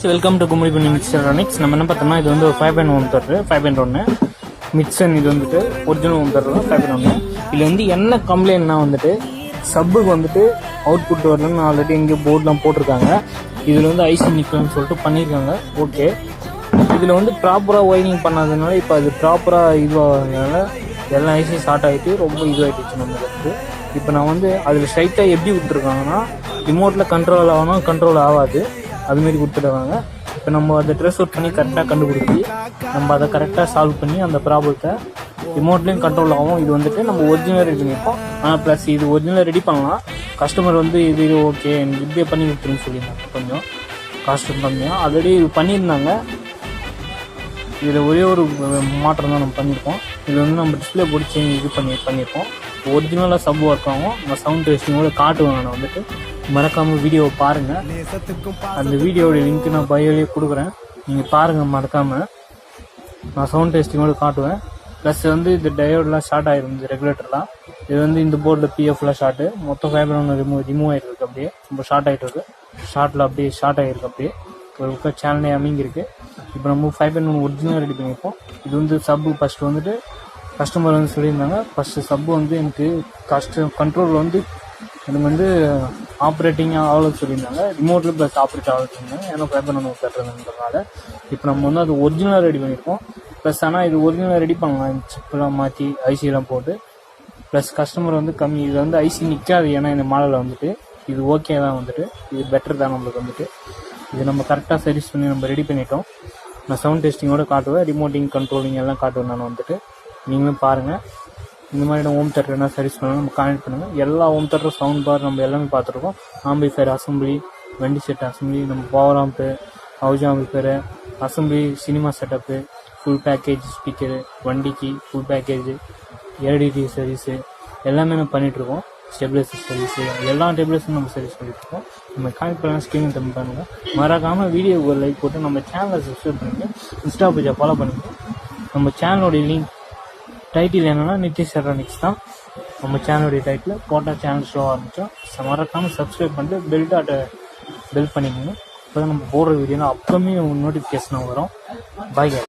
Welcome to கும்மிடி பண்ணி mixer electronics. நம்ம என்ன பார்த்தோம்னா இது வந்து ஒரு 5.1 தர்ரு 5.1 மிக்சர். இது வந்துட்டு ஒரிஜினல் ஒன் தர்ரு 5.1. இதில் வந்து என்ன கம்ப்ளைண்ட்னா வந்துட்டு சப்புக்கு வந்துட்டு அவுட்புட் வரலன்னு ஆல்ரெடி எங்கேயோ போர்ட்லாம் போட்டிருக்காங்க. இதில் வந்து ஐசி நிற்கலன்னு சொல்லிட்டு பண்ணியிருக்காங்க. ஓகே, இதில் வந்து ப்ராப்பராக ஒயரிங் பண்ணாததுனால இப்போ அது ப்ராப்பராக இதுவாகிறதுனால எல்லா ஐசியும் ஷார்ட் ஆகிட்டு ரொம்ப இதுவாகிடுச்சு நம்மளுக்கு. இப்போ நான் வந்து அதில் ஸ்ட்ரைட்டாக எப்படி விட்டுருக்காங்கன்னா ரிமோட்டில் கண்ட்ரோல் ஆகணும், கண்ட்ரோல் ஆகாது, அதுமாரி கொடுத்துடுவாங்க. இப்போ நம்ம அதை ட்ரெஸ் அவுட் பண்ணி கரெக்டாக கண்டுபிடிச்சி நம்ம அதை கரெக்டாக சால்வ் பண்ணி அந்த ப்ராப்ளத்தை ரிமோட்லேயும் கண்ட்ரோல் ஆகும். இது வந்துட்டு நம்ம ஒரிஜினல் ரெடி பண்ணியிருப்போம். ஆனால் ப்ளஸ் இது ஒரிஜினல் ரெடி பண்ணலாம். கஸ்டமர் வந்து இது ஓகே எனக்கு இப்படியே பண்ணி கொடுத்துருன்னு சொல்லியிருந்தாங்க. கொஞ்சம் காஸ்ட்யூம் கம்மியாக ஆல்ரெடி இது பண்ணியிருந்தாங்க. இதில் ஒரே ஒரு மாற்றம் தான் நம்ம பண்ணியிருக்கோம். இது வந்து நம்ம டிஸ்பிளே போட்டு இது பண்ணியிருக்கோம். ஒரிஜினலாக சப் ஒர்க் ஆகும். நம்ம சவுண்ட் டெஸ்டிங்கோட காட்டுவேன். நான் வந்துட்டு மறக்காமல் வீடியோவை பாருங்கள். அந்த வீடியோடைய லிங்க் நான் பயோலேயே கொடுக்குறேன், நீங்கள் பாருங்கள் மறக்காமல். நான் சவுண்ட் டெஸ்டிங்கோட காட்டுவேன். ப்ளஸ் வந்து இந்த டயோடெலாம் ஷார்ட் ஆகிருந்தது, ரெகுலேட்டர்லாம். இது வந்து இந்த போர்டில் பிஎஃப்லாம் ஷார்ட்டு மொத்தம் 5.1 ரிமூவ் ஆகிட்டு இருக்கு. அப்படியே ரொம்ப ஷார்ட் ஆகிட்டு இருக்கு. ஷார்ட்டில் அப்படியே ஷார்ட் ஆகிருக்கு. அப்படியே ஒரு சேனலே அமைங்கிருக்கு. இப்போ நம்ம 5.1 ஒரிஜினல் ரெடி பண்ணியிருப்போம். இது வந்து சப்பு ஃபஸ்ட்டு வந்துட்டு கஸ்டமர் வந்து சொல்லியிருந்தாங்க. ஃபஸ்ட்டு சப்பு வந்து எனக்கு கண்ட்ரோலில் வந்து எனக்கு வந்து ஆப்ரேட்டிங்காக ஆகலை சொல்லியிருந்தாங்க. ரிமோட்டில் ப்ளஸ் ஆப்ரேட் ஆகலை சொல்லியிருந்தாங்க. ஏன்னா 5.1 தட்டுறதுன்றதுனால இப்போ நம்ம வந்து அது ஒரிஜினலாக ரெடி பண்ணியிருக்கோம். ப்ளஸ் ஆனால் இது ஒரிஜினலாக ரெடி பண்ணலாம், சிப்பெல்லாம் மாற்றி ஐசியெல்லாம் போட்டு. ப்ளஸ் கஸ்டமர் வந்து கம்மி, இது வந்து ஐசி நிற்காது. ஏன்னா இந்த மாடலில் வந்துட்டு இது ஓகே தான், வந்துட்டு இது பெட்டர் தான் நம்மளுக்கு. வந்துட்டு இது நம்ம கரெக்டாக சர்வீஸ் பண்ணி நம்ம ரெடி பண்ணிட்டோம். நான் சவுண்ட் டெஸ்டிங்கோடு காட்டுவேன், ரிமோட்டிங் கண்ட்ரோலிங் எல்லாம் காட்டுவேன். நான் வந்துட்டு நீங்களும் பாருங்கள். இந்த மாதிரி ஹோம் தேட்டர் என்ன சர்வீஸ் பண்ணணும் நம்ம கான்டெக்ட் பண்ணுங்கள். எல்லா ஹோம் தேட்டரும் சவுண்ட் பார் நம்ம எல்லாமே பார்த்துருக்கோம். ஆம்பிஃபயர் அசம்பிளி, வண்டி செட் அசம்பிளி, நம்ம power amp, house amplifier assembly, cinema setup, full package speaker, வண்டிக்கு ஃபுல் பேக்கேஜ், எல்இடி சர்வீஸு எல்லாமே நம்ம பண்ணிகிட்ருக்கோம். ஸ்டெபிலைசர் சர்வீஸு எல்லா டெபிலைஸும் நம்ம சர்வீஸ் பண்ணிகிட்ருக்கோம். நம்ம கான்டெக்ட் பண்ணலாம், ஸ்க்ரீனிங் தம்பி பண்ணுங்கள். மறக்காமல் வீடியோக்கு ஒரு லைக் போட்டு நம்ம சேனலை சப்ஸ்கிரைப் பண்ணிட்டு இன்ஸ்டா பேஜை ஃபாலோ பண்ணிட்டு நம்ம சேனலோடைய லிங்க் டைட்டில் என்னென்னா நித்திஷ் எலக்ட்ரானிக்ஸ் தான் நம்ம சேனலுடைய டைட்டில் போட்டால் சேனல் ஷோ ஆரம்பித்தோம். மறக்காமல் சப்ஸ்கிரைப் பண்ணிட்டு பெல் பண்ணிக்கோங்க. இப்போ தான் நம்ம போடுற வீடியோனா அப்போவுமே நோட்டிஃபிகேஷன் வரும். பாய்.